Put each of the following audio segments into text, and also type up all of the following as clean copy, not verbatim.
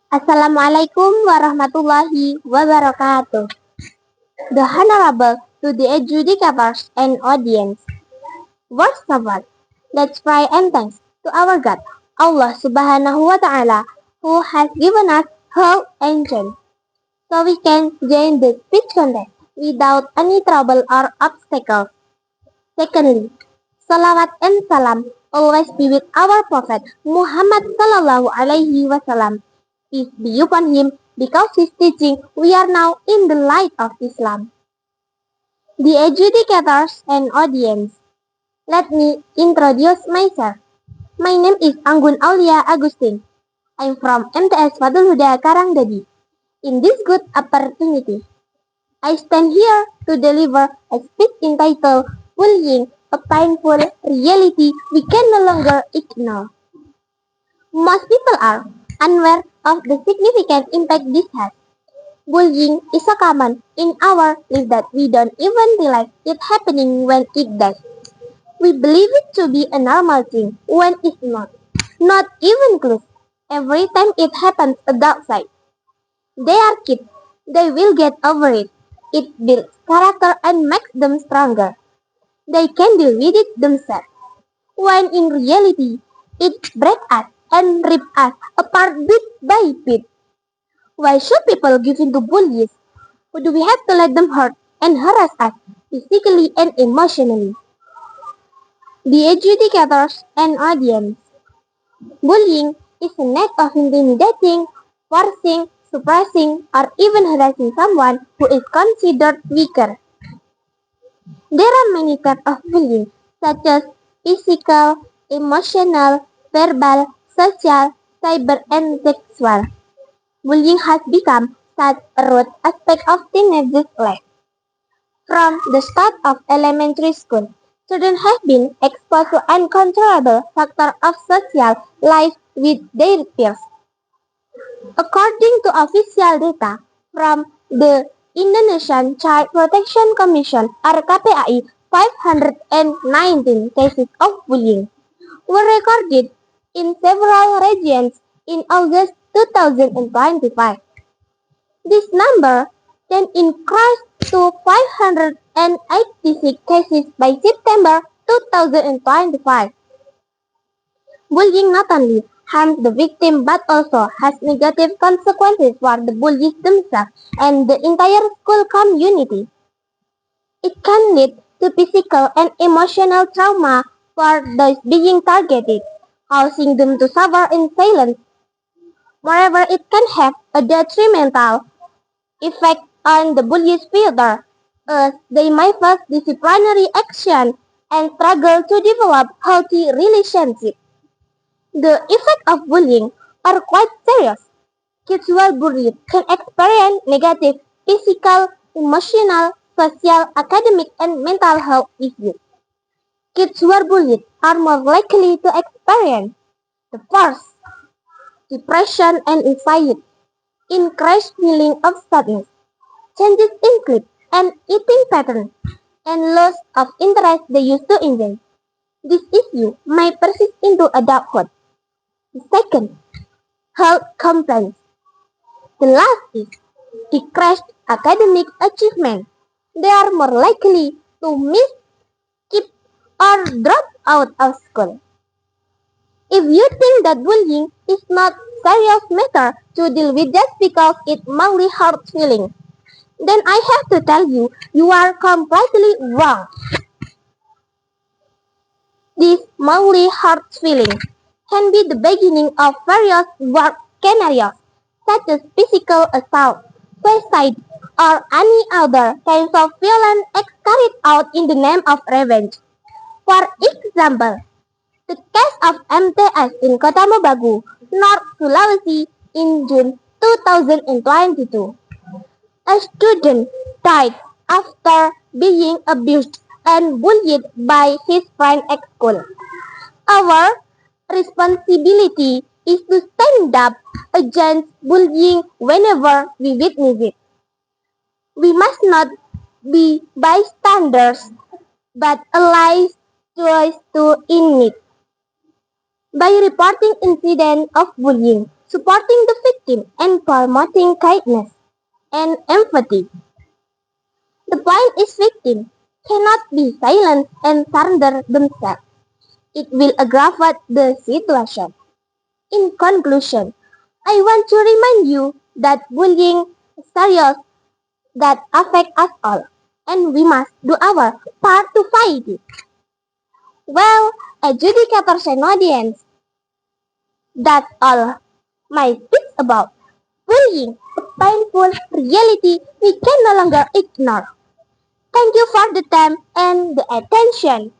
Assalamualaikum warahmatullahi wabarakatuh. The Honorable to the adjudicators and audience. First of all, let's pray and thanks to our God, Allah Subhanahu wa Ta'ala, who has given us health and strength, so we can join the speech contest without any trouble or obstacles. Secondly, salawat and salam always be with our Prophet Muhammad Sallallahu Alaihi Wasallam. Peace be upon him, because his teaching we are now in the light of Islam. The adjudicators and audience, let me introduce myself. My name is Anggun Aulia Agustin. I'm from MTS Fadul Huda Karangdadi. In this good opportunity, I stand here to deliver a speech entitled Bullying, a Painful Reality We Can No Longer Ignore. Most people are unaware of the significant impact this has. Bullying is so common in our lives that we don't even realize it happening when it does. We believe it to be a normal thing when it's not. Not even close. Every time it happens outside. They are kids. They will get over it. It builds character and makes them stronger. They can deal with it themselves. When in reality, it breaks us and rips us apart bit by bit. Why should people give in to bullies? Or do we have to let them hurt and harass us physically and emotionally? The adjudicators and audience. Bullying is an act of intimidating, forcing, suppressing, or even harassing someone who is considered weaker. There are many types of bullying, such as physical, emotional, verbal, social, cyber, and sexual. Bullying has become such a root aspect of teenagers' life. From the start of elementary school, children have been exposed to uncontrollable factors of social life with their peers. According to official data from the Indonesian Child Protection Commission (RKPAI), 519 cases of bullying were recorded in several regions in August 2025. This number can increase to 586 cases by September 2025. Bullying not only harms the victim but also has negative consequences for the bullies themselves and the entire school community. It can lead to physical and emotional trauma for those being targeted, causing them to suffer in silence. Moreover, it can have a detrimental effect on the bully's future, as they may face disciplinary action and struggle to develop healthy relationships. The effects of bullying are quite serious. Kids who are bullied can experience negative physical, emotional, social, academic, and mental health issues. Kids who are bullied are more likely to experience the first, depression and anxiety, increased feeling of sadness, changes in sleep and eating patterns, and loss of interest they used to enjoy. This issue may persist into adulthood. Second, health complaints. The last is decreased academic achievement. They are more likely to miss, skip, or drop out of school. If you think that bullying is not serious matter to deal with just because it mildly hurts feelings, then I have to tell you, you are completely wrong. This mildly hurts feeling can be the beginning of various work scenarios, such as physical assault, suicide, or any other kinds of violence acts carried out in the name of revenge. For example, the case of MTS in Kota Mobagu, North Sulawesi in June 2022. A student died after being abused and bullied by his friend at school. Our responsibility is to stand up against bullying whenever we witness it. We must not be bystanders, but allies to in it. By reporting incidents of bullying, supporting the victim and promoting kindness and empathy. The point is victims cannot be silent and surrender themselves. It will aggravate the situation. In conclusion, I want to remind you that bullying is serious that affects us all, and we must do our part to fight it. Well, adjudicators and audience, that's all my speech about bullying, a painful reality we can no longer ignore. Thank you for the time and the attention.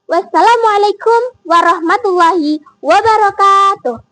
Wassalamualaikum warahmatullahi wabarakatuh.